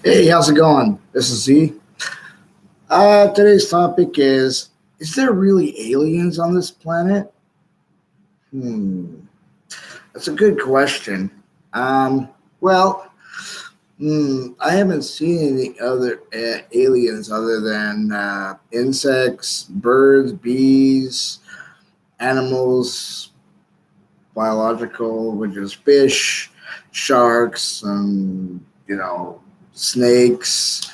Hey, how's it going? This is Z. Today's topic is there really aliens on this planet? Hmm, that's a good question. Um, well, I haven't seen any other aliens other than insects, birds, bees, animals, biological, which is fish, sharks, snakes,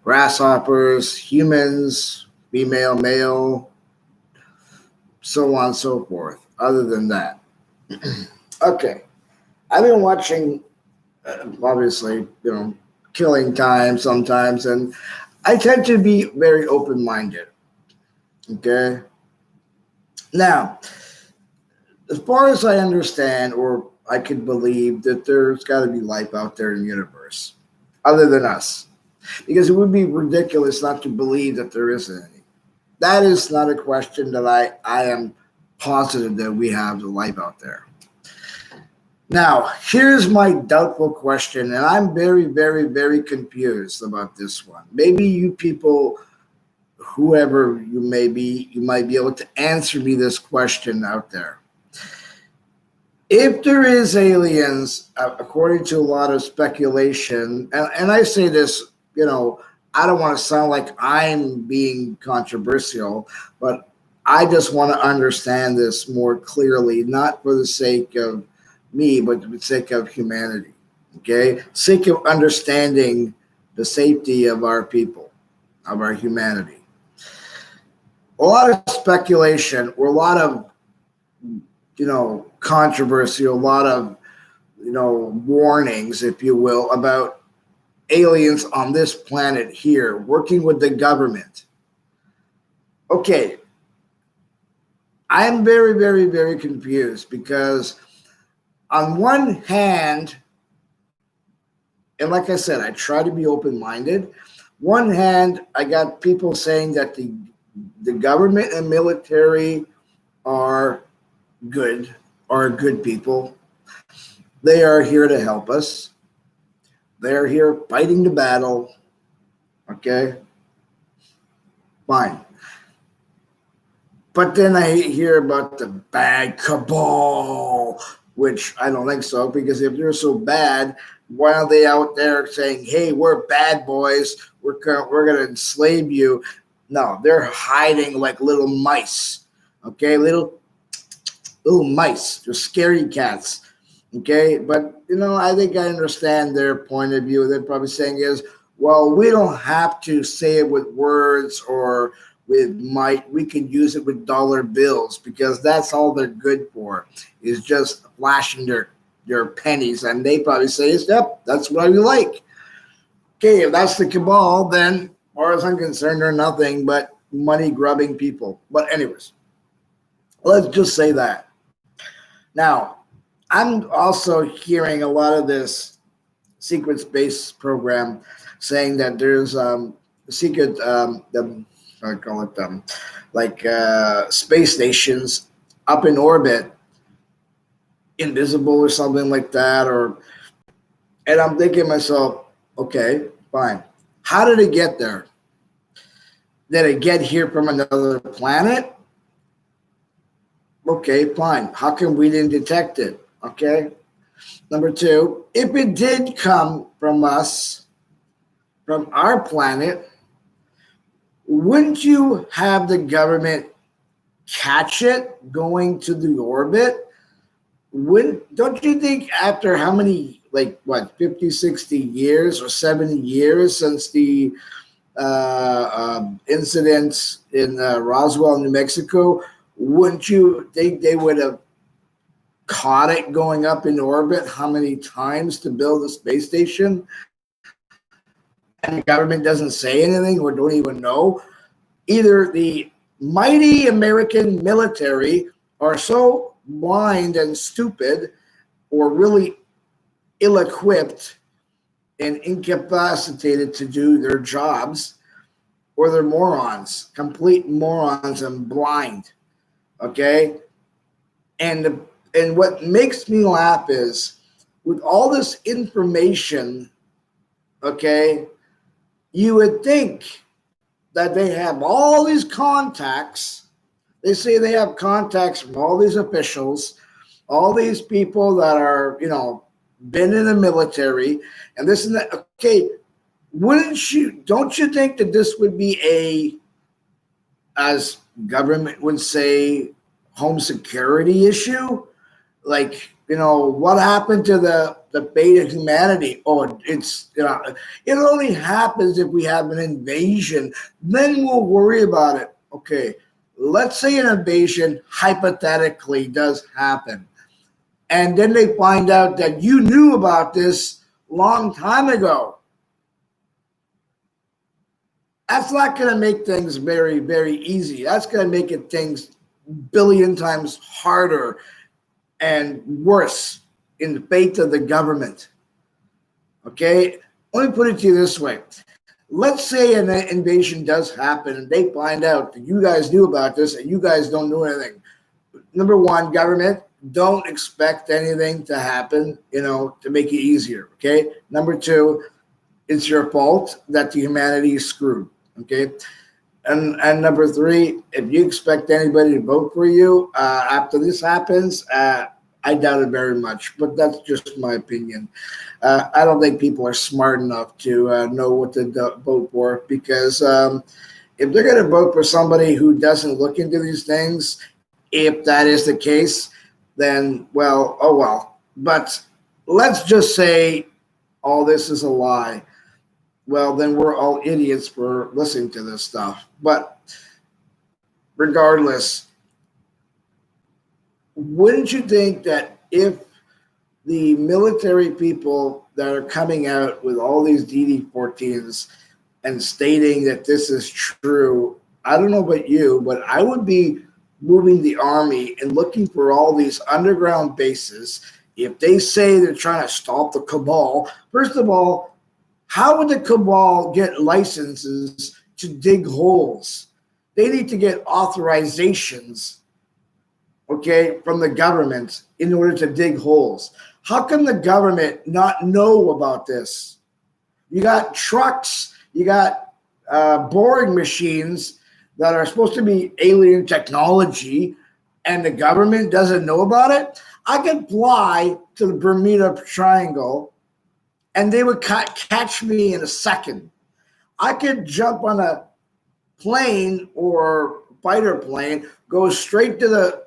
grasshoppers, humans, female, male, so on and so forth. Other than that, okay, I've been watching, obviously, Killing Time sometimes, and I tend to be very open minded. Okay, now as far as I understand, or I could believe that there's got to be life out there in the universe, other than us, because it would be ridiculous not to believe that there isn't any. That is not a question that I am positive that we have the life out there. Now, here's my doubtful question, and I'm very, very, very confused about this one. Maybe you people, whoever you may be, you might be able to answer me this question out there. If there is aliens, according to a lot of speculation, and I say this, I don't want to sound like I'm being controversial, but I just want to understand this more clearly, not for the sake of me, but for the sake of humanity. Okay, sake of understanding the safety of our people, of our humanity. A lot of speculation, or a lot of controversy, a lot of warnings, if you will, about aliens on this planet here working with the government. Okay, I'm very, very, very confused because, on one hand, and like I said, I try to be open minded. One hand, I got people saying that the government and military are good, are good people. They are here to help us. They are here fighting the battle. Okay, fine. But then I hear about the bad cabal, which I don't think so, because if they're so bad, why are they out there saying, hey, we're bad boys, we're going to enslave you? No, they're hiding like little mice, okay? Little mice, they're scary cats, okay? But, I think I understand their point of view. They're probably saying is, well, we don't have to say it with words or with might. We can use it with dollar bills because that's all they're good for, is just flashing their pennies. And they probably say, yep, that's what we like. Okay, if that's the cabal, then, as far as I'm concerned, they're nothing but money grubbing people. But anyways, let's just say that. Now, I'm also hearing a lot of this secret space program saying that there's secret, I call it like space stations up in orbit, invisible or something like that. And I'm thinking to myself, okay, fine. How did it get there? Did it get here from another planet? Okay, fine. How come we didn't detect it? Okay. Number two, if it did come from us, from our planet, wouldn't you have the government catch it going to the orbit? Don't you think after how many, like what, 50, 60 years or 70 years since the incidents in Roswell, New Mexico, wouldn't you think they would have caught it going up in orbit how many times to build a space station? And the government doesn't say anything or don't even know. Either the mighty American military are so blind and stupid, or really ill equipped and incapacitated to do their jobs, or they're morons, complete morons and blind. Okay? And what makes me laugh is, with all this information okay, you would think that they have all these contacts. They say they have contacts from all these officials, all these people that are, been in the military and this and that. Okay, don't you think that this would be as government would say, home security issue? Like, what happened to the fate of humanity? Oh, it only happens if we have an invasion. Then we'll worry about it. Okay, let's say an invasion hypothetically does happen. And then they find out that you knew about this long time ago. That's not going to make things very, very easy. That's going to make things billion times harder and worse in the fate of the government. Okay? Let me put it to you this way. Let's say an invasion does happen and they find out that you guys knew about this and you guys don't know anything. Number one, government, don't expect anything to happen, to make it easier. Okay? Number two, it's your fault that the humanity is screwed. Okay? And number three, if you expect anybody to vote for you after this happens, I doubt it very much. But that's just my opinion. I don't think people are smart enough to know what to vote for, because if they're going to vote for somebody who doesn't look into these things, if that is the case, then, well, oh well. But let's just say all this is a lie. Well, then we're all idiots for listening to this stuff. But regardless, wouldn't you think that if the military people that are coming out with all these DD-14s and stating that this is true, I don't know about you, but I would be moving the army and looking for all these underground bases. If they say they're trying to stop the cabal, first of all, how would the cabal get licenses to dig holes? They need to get authorizations, okay, from the government in order to dig holes. How can the government not know about this? You got trucks, you got boring machines that are supposed to be alien technology, and the government doesn't know about it. I could fly to the Bermuda Triangle and they would catch me in a second. I could jump on a plane or fighter plane, go straight to the,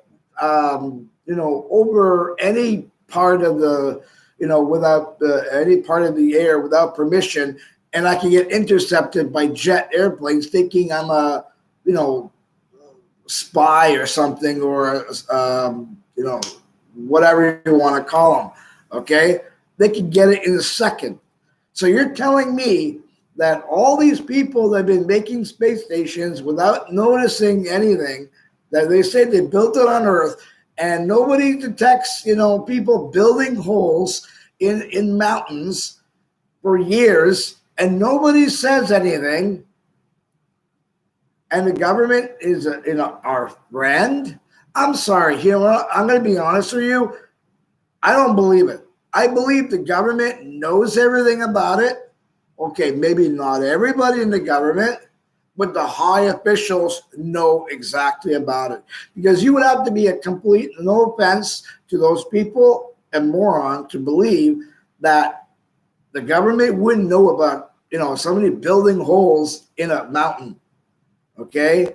over any part of the, without any part of the air without permission, and I can get intercepted by jet airplanes thinking I'm a, spy or something, or, whatever you want to call them, okay? They can get it in a second. So you're telling me that all these people that have been making space stations without noticing anything, that they say they built it on Earth, and nobody detects, people building holes in mountains for years, and nobody says anything, and the government is our friend? I'm sorry, I'm going to be honest with you. I don't believe it. I believe the government knows everything about it. Okay, maybe not everybody in the government, but the high officials know exactly about it. Because you would have to be a complete, no offense to those people, a moron to believe that the government wouldn't know about, somebody building holes in a mountain. Okay?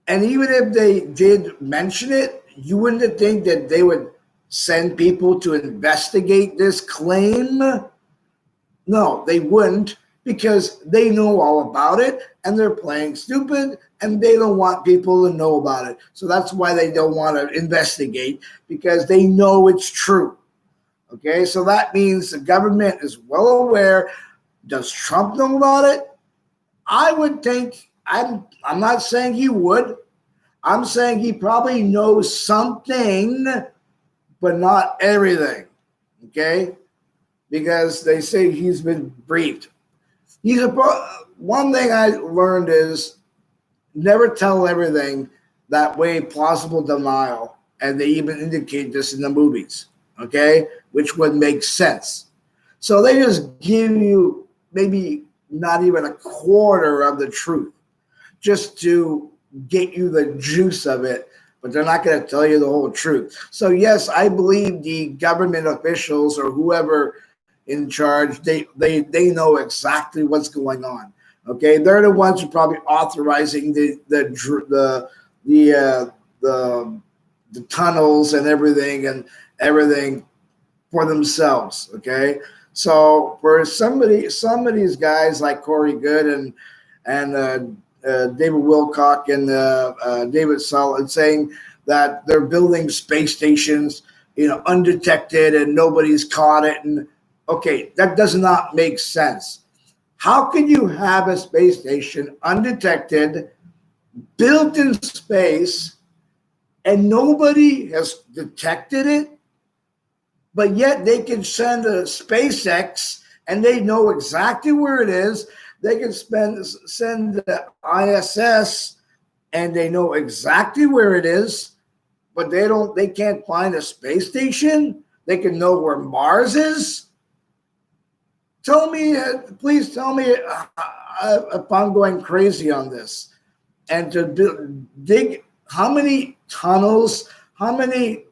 And even if they did mention it, you wouldn't think that they would send people to investigate this claim? No, they wouldn't, because they know all about it and they're playing stupid and they don't want people to know about it. So that's why they don't want to investigate, because they know it's true. Okay, so that means the government is well aware. Does Trump know about it? I would think, I'm not saying he would. I'm saying he probably knows something, but not everything, okay? Because they say he's been briefed. One thing I learned is never tell everything. That way, plausible denial, and they even indicate this in the movies, okay? Which would make sense. So they just give you maybe not even a quarter of the truth just to get you the juice of it, but they're not going to tell you the whole truth. So yes, I believe the government officials or whoever in charge, they know exactly what's going on. Okay, they're the ones who are probably authorizing the tunnels and everything for themselves. Okay, so for some of these guys like Corey Good and David Wilcock and David Sullivan saying that they're building space stations, undetected and nobody's caught it. And okay, that does not make sense. How can you have a space station undetected, built in space, and nobody has detected it? But yet they can send a SpaceX and they know exactly where it is. They can send the ISS and they know exactly where it is, but they can't find a space station. They can know where Mars is. Please tell me if I'm going crazy on this. And to dig how many tunnels, how many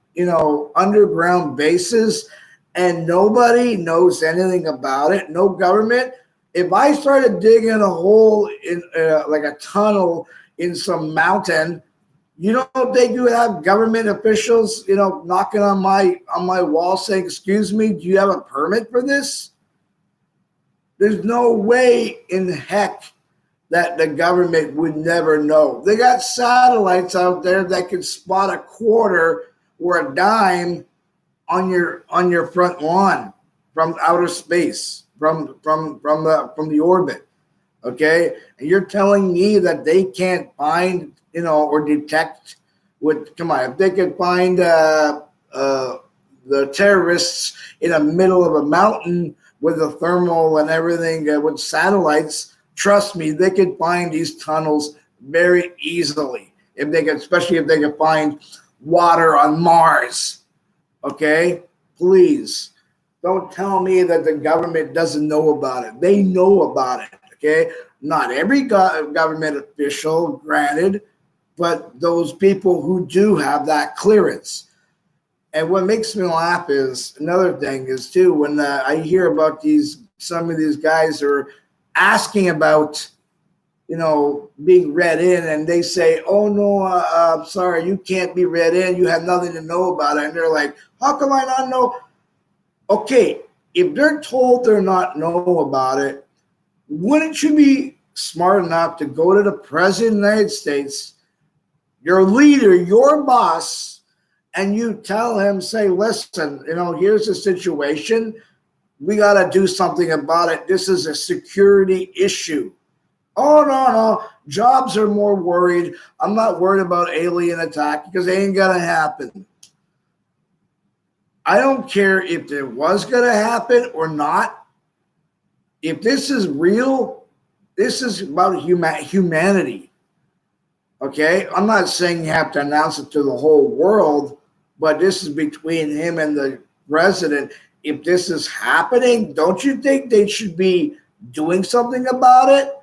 underground bases, and nobody knows anything about it. No government. If I started digging a hole in like a tunnel in some mountain, you don't think you would have government officials, knocking on my wall saying, "Excuse me, do you have a permit for this?" There's no way in heck that the government would never know. They got satellites out there that can spot a quarter or a dime on your front lawn from outer space, from the orbit. Okay, and you're telling me that they can't find or detect come on, if they could find the terrorists in the middle of a mountain with a thermal and everything with satellites, trust me, they could find these tunnels very easily. Especially if they could find water on Mars. Okay, please don't tell me that the government doesn't know about it. They know about it. Okay, not every government official, granted, but those people who do have that clearance. And what makes me laugh is another thing is too when I hear about some of these guys are asking about being read in, and they say, "Oh no, I'm sorry, you can't be read in. You have nothing to know about it." And they're like, "How come I not know?" Okay, if they're told they're not know about it, wouldn't you be smart enough to go to the president of the United States, your leader, your boss, and you tell him, say, "Listen, here's the situation. We got to do something about it. This is a security issue." "Oh, no. Jobs are more worried. I'm not worried about alien attack because it ain't going to happen." I don't care if it was going to happen or not. If this is real, this is about humanity. Okay? I'm not saying you have to announce it to the whole world, but this is between him and the president. If this is happening, don't you think they should be doing something about it?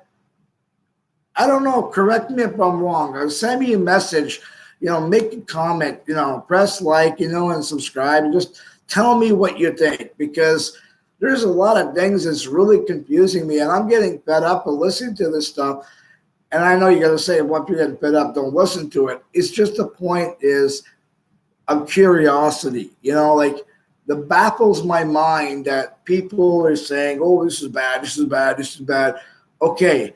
I don't know. Correct me if I'm wrong. Send me a message, make a comment, press like, and subscribe. And just tell me what you think, because there's a lot of things that's really confusing me, and I'm getting fed up of listening to this stuff. And I know you're going to say, once you're getting fed up, don't listen to it. It's just the point is of curiosity, like that baffles my mind that people are saying, "Oh, this is bad, this is bad, this is bad." Okay.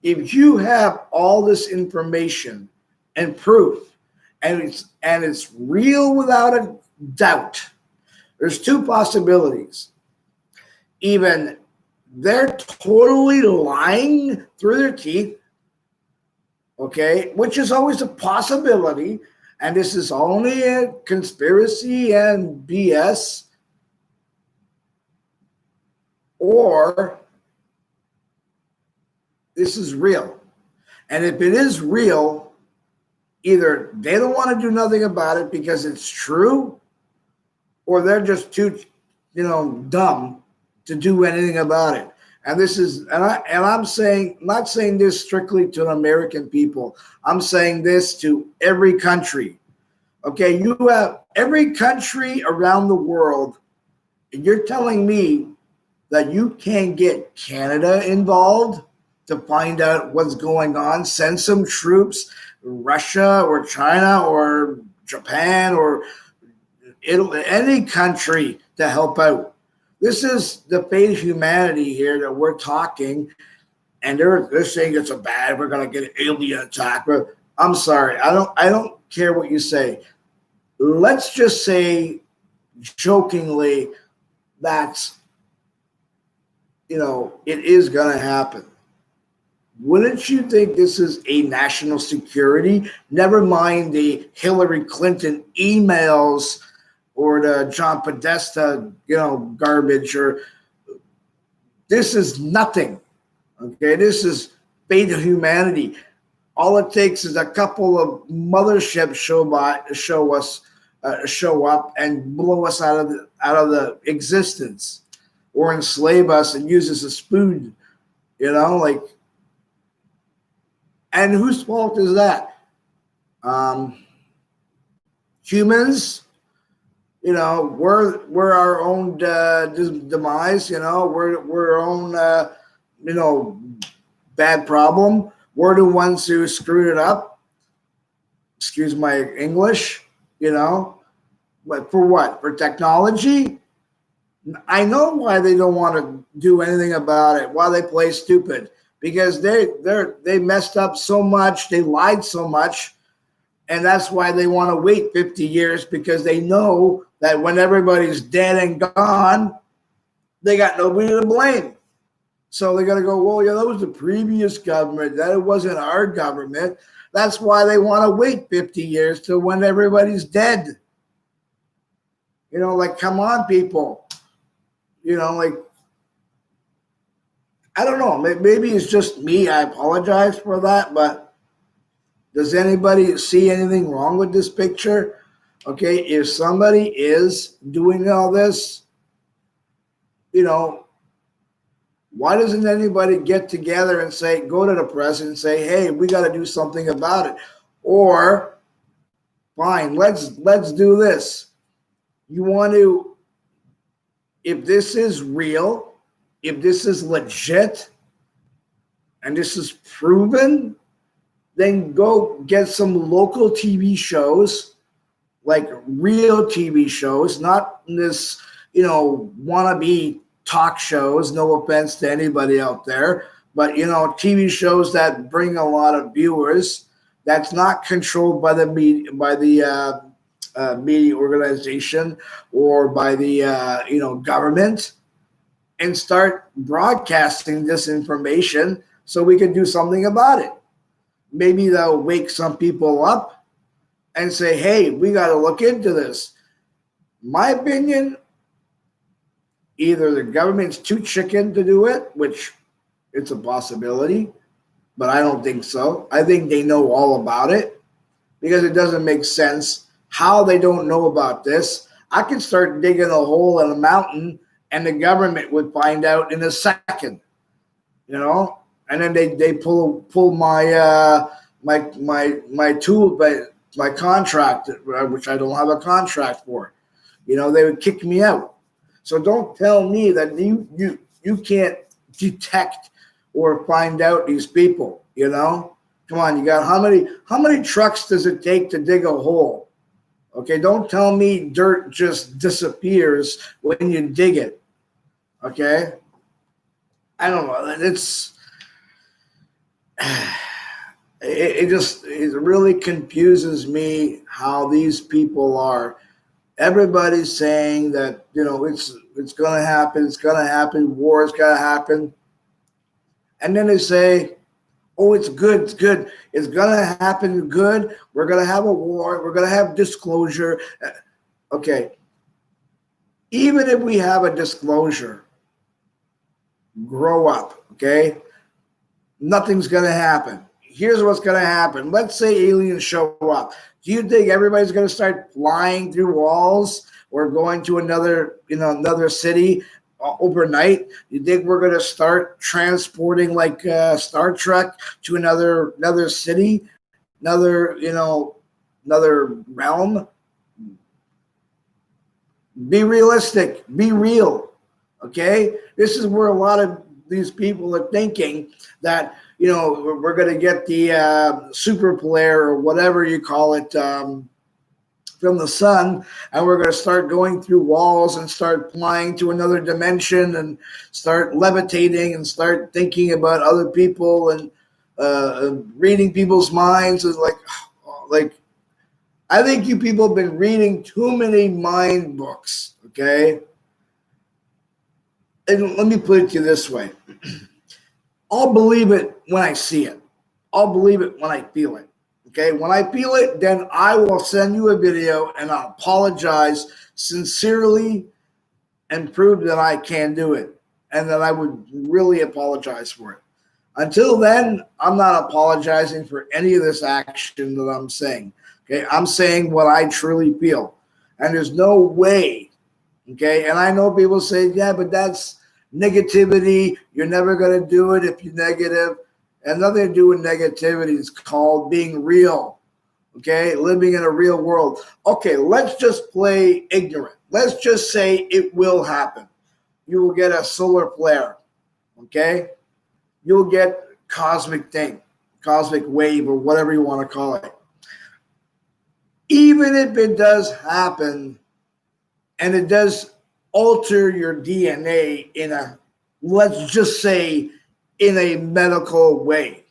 If you have all this information and proof, and it's real without a doubt, there's two possibilities. Even they're totally lying through their teeth, okay, which is always a possibility, and this is only a conspiracy and BS, or this is real. And if it is real, either they don't want to do nothing about it because it's true, or they're just too, dumb to do anything about it. And this is, I'm saying, not saying this strictly to the American people. I'm saying this to every country. Okay, you have every country around the world, and you're telling me that you can't get Canada involved to find out what's going on, send some troops, Russia or China or Japan or Italy, any country to help out. This is the fate of humanity here that we're talking, and they're saying it's a bad. We're gonna get an alien attack. But I'm sorry, I don't care what you say. Let's just say, jokingly, that it is gonna happen. Wouldn't you think this is a national security? Never mind the Hillary Clinton emails or the John Podesta, garbage. Or this is nothing. Okay, this is fate of humanity. All it takes is a couple of motherships show up and blow us out of the existence, or enslave us and use us as food. And whose fault is that? Humans. We're our own demise. We're our own bad problem. We're the ones who screwed it up. Excuse my English. But for what? For technology? I know why they don't want to do anything about it. Why they play stupid? Because they messed up so much. They lied so much. And that's why they want to wait 50 years, because they know that when everybody's dead and gone, they got nobody to blame. So they're going to go, well, yeah, that was the previous government. That wasn't our government. That's why they want to wait 50 years till when everybody's dead. Come on, people. I don't know. Maybe it's just me. I apologize for that, but does anybody see anything wrong with this picture? Okay, if somebody is doing all this, why doesn't anybody get together and go to the press and say, hey, we got to do something about it? Or, fine, let's do this. You want to, if this is real, if this is legit, and this is proven, then go get some local TV shows, like real TV shows, not this, wannabe talk shows. No offense to anybody out there, but TV shows that bring a lot of viewers. That's not controlled by the media, media organization, or by the government, and start broadcasting this information so we can do something about it. Maybe that'll wake some people up and say, hey, we got to look into this. My opinion, either the government's too chicken to do it, which it's a possibility, but I don't think so. I think they know all about it, because it doesn't make sense how they don't know about this. I could start digging a hole in a mountain and the government would find out in a second, and then they pull my my tool, my contract, which I don't have a contract for. They would kick me out. So don't tell me that you can't detect or find out these people. Come on, you got how many trucks does it take to dig a hole? Okay, don't tell me dirt just disappears when you dig it. Okay, I don't know. It really confuses me how these people are. Everybody's saying that it's going to happen. It's going to happen. War is going to happen, and then they say, oh, it's good. It's good. It's going to happen. Good. We're going to have a war. We're going to have disclosure. Okay. Even if we have a disclosure, grow up. Okay. Nothing's going to happen. Here's what's going to happen. Let's say aliens show up. Do you think everybody's going to start flying through walls or going to another city overnight? You think we're going to start transporting like Star Trek to another city, another realm? Be realistic. Be real. Okay? This is where a lot of these people are thinking that, we're going to get the super flare or whatever you call it from the sun, and we're going to start going through walls and start flying to another dimension and start levitating and start thinking about other people and reading people's minds. Is like, I think you people have been reading too many mind books, okay? And let me put it to you this way. I'll believe it when I see it. I'll believe it when I feel it. Okay, when I feel it, then I will send you a video and I'll apologize sincerely and prove that I can do it and that I would really apologize for it. Until then, I'm not apologizing for any of this action that I'm saying. Okay, I'm saying what I truly feel. And there's no way, okay, and I know people say, yeah, but that's negativity. You're never going to do it if you're negative. And nothing to do with negativity. It's called being real, okay? Living in a real world. Okay, let's just play ignorant. Let's just say it will happen. You will get a solar flare, okay? You'll get cosmic wave, or whatever you want to call it. Even if it does happen and it does alter your DNA in a, let's just say, in a medical way,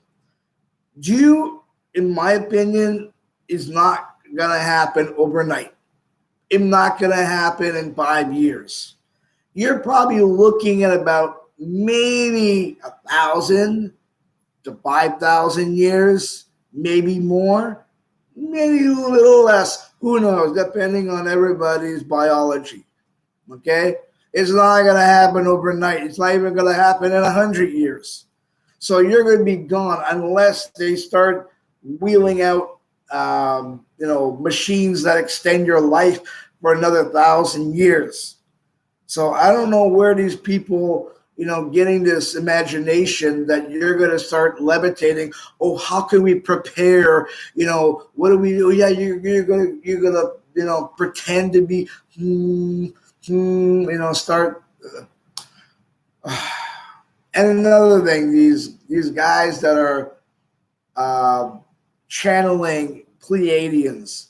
in my opinion, is not going to happen overnight. It's not going to happen in 5 years. You're probably looking at about maybe 1,000 to 5,000 years, maybe more, maybe a little less. Who knows, depending on everybody's biology, okay? It's not going to happen overnight. It's not even going to happen in 100 years. So you're going to be gone unless they start wheeling out, machines that extend your life for another 1,000 years. So I don't know where these people, getting this imagination that you're going to start levitating. Oh, how can we prepare? What do we do? Yeah, you're going to, pretend to be, start. And another thing, these guys that are channeling Pleiadians,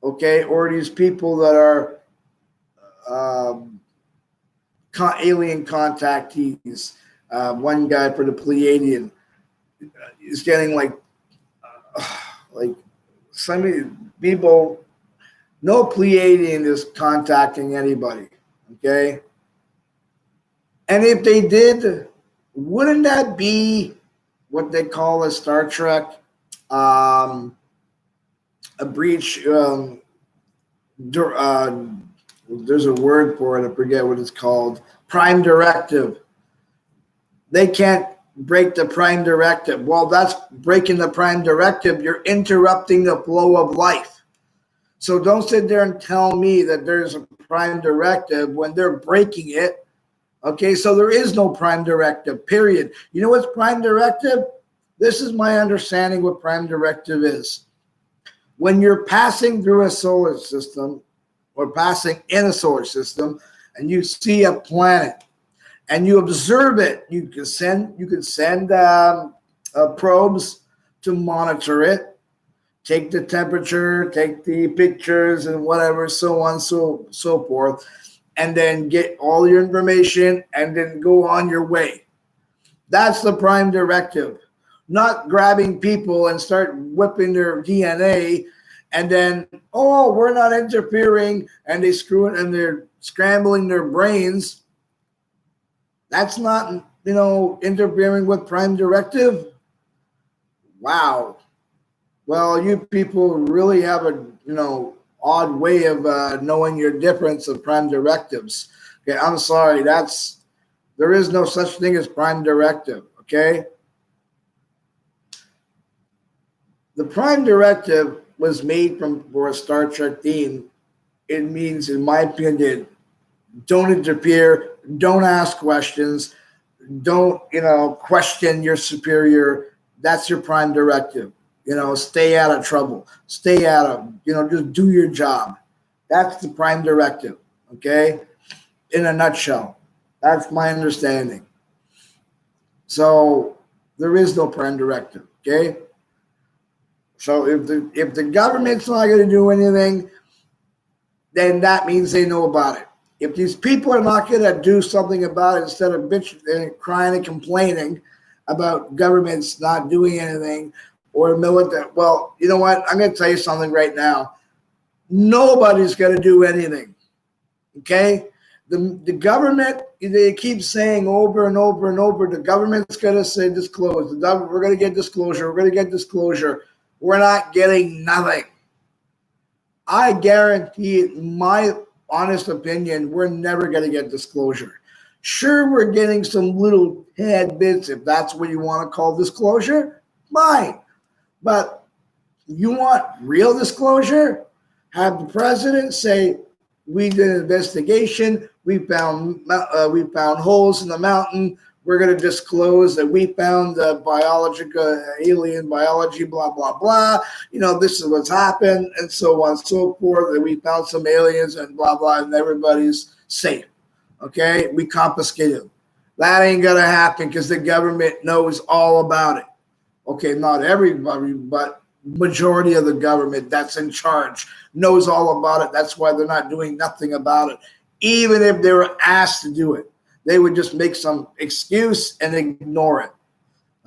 okay, or these people that are alien contactees. One guy for the Pleiadian is getting like some people. No Pleiadian is contacting anybody, okay? And if they did, wouldn't that be what they call a Star Trek, a breach? There's a word for it. I forget what it's called. Prime directive. They can't break the prime directive. Well, that's breaking the prime directive. You're interrupting the flow of life. So don't sit there and tell me that there's a prime directive when they're breaking it. Okay, so there is no prime directive, period. You know what's prime directive? This is my understanding what prime directive is. When you're passing through a solar system or passing in a solar system and you see a planet and you observe it, you can send probes to monitor it, take the temperature, take the pictures and whatever, so on, so forth, and then get all your information and then go on your way. That's the prime directive. Not grabbing people and start whipping their DNA and then, oh, we're not interfering, and they screw it and they're scrambling their brains. That's not, interfering with prime directive. Wow. Well, you people really have a, odd way of knowing your difference of prime directives. Okay, I'm sorry. There is no such thing as prime directive. Okay. The prime directive was made for a Star Trek theme. It means, in my opinion, don't interfere, don't ask questions, don't, question your superior. That's your prime directive. Stay out of trouble, stay out of, just do your job. That's the prime directive. Okay. In a nutshell, that's my understanding. So there is no prime directive. Okay. So if the government's not going to do anything, then that means they know about it. If these people are not going to do something about it, instead of bitching and crying and complaining about governments not doing anything or military, well, you know what? I'm going to tell you something right now. Nobody's going to do anything. Okay? The government, they keep saying over and over and over, the government's going to say disclose. We're going to get disclosure. We're going to get disclosure. We're not getting nothing. I guarantee it, my honest opinion, we're never going to get disclosure. Sure, we're getting some little tad bits, if that's what you want to call disclosure, fine. But you want real disclosure? Have the president say, we did an investigation, we found holes in the mountain, we're going to disclose that we found the alien biology, blah, blah, blah. This is what's happened, and so on and so forth, that we found some aliens and blah, blah, and everybody's safe. Okay? We confiscated them. That ain't going to happen because the government knows all about it. Okay, not everybody, but majority of the government that's in charge knows all about it. That's why they're not doing nothing about it. Even if they were asked to do it, they would just make some excuse and ignore it.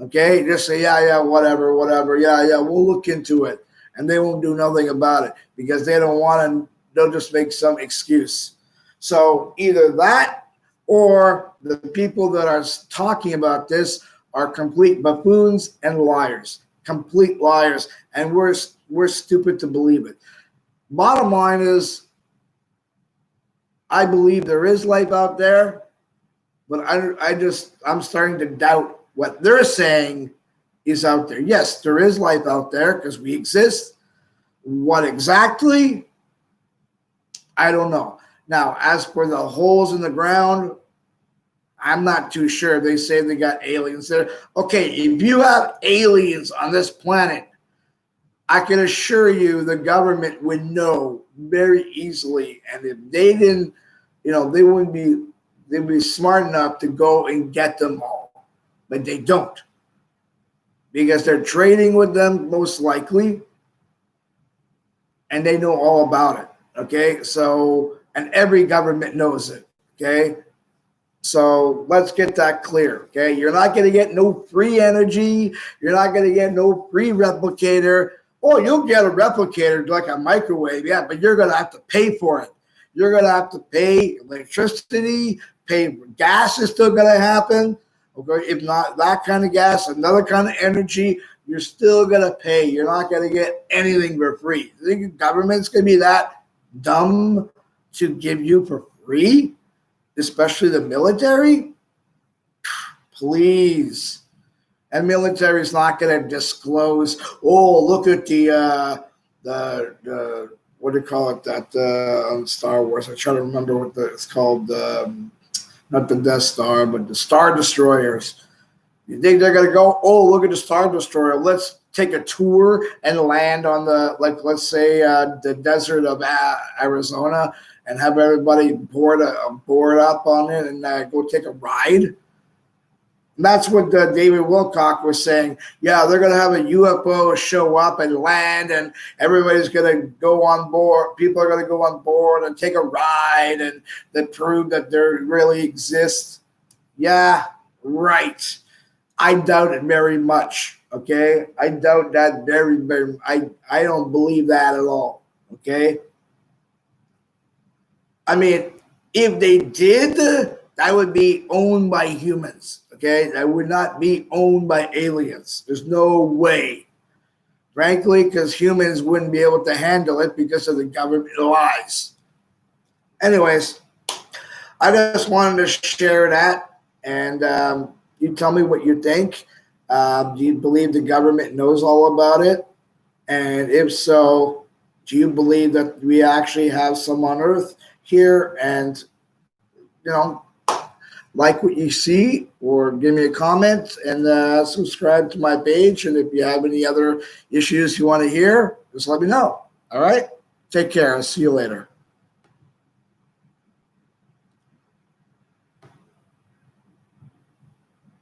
Okay? Just say, yeah, whatever. Yeah, we'll look into it. And they won't do nothing about it because they don't want to, they'll just make some excuse. So either that or the people that are talking about this are complete buffoons and liars. Complete liars. And we're stupid to believe it. Bottom line is, I believe there is life out there. But I'm starting to doubt what they're saying is out there. Yes, there is life out there because we exist. What exactly? I don't know. Now, as for the holes in the ground, I'm not too sure. They say they got aliens there. Okay, if you have aliens on this planet, I can assure you the government would know very easily. And if they didn't, they wouldn't be. They'd be smart enough to go and get them all, but they don't because they're trading with them most likely, and they know all about it. Okay, so and every government knows it. Okay, so let's get that clear. Okay, you're not going to get no free energy. You're not going to get no free replicator. Oh, you'll get a replicator like a microwave, yeah, but you're going to have to pay for it. You're going to have to pay electricity. Pay gas is still going to happen. Okay, if not that kind of gas, another kind of energy, you're still going to pay. You're not going to get anything for free. You think the government's going to be that dumb to give you for free, especially the military? Please. And military is not going to disclose. Oh, look at the what do you call it? That on Star Wars. I try to remember what it's called. Not the Death Star, but the Star Destroyers. You think they're going to go, oh, look at the Star Destroyer. Let's take a tour and land on let's say, the desert of Arizona and have everybody board up on it and go take a ride. And that's what David Wilcock was saying. Yeah, they're going to have a UFO show up and land, and everybody's going to go on board. People are going to go on board and take a ride, and that prove that there really exists. Yeah, right. I doubt it very much. Okay, I doubt that very, very. I don't believe that at all. Okay. I mean, if they did, that would be owned by humans. Okay, that would not be owned by aliens. There's no way. Frankly, because humans wouldn't be able to handle it because of the government lies. Anyways, I just wanted to share that, and you tell me what you think. Do you believe the government knows all about it? And if so, do you believe that we actually have some on Earth here? And like what you see or give me a comment and subscribe to my page. And if you have any other issues you want to hear, just let me know. All right. Take care. I'll see you later.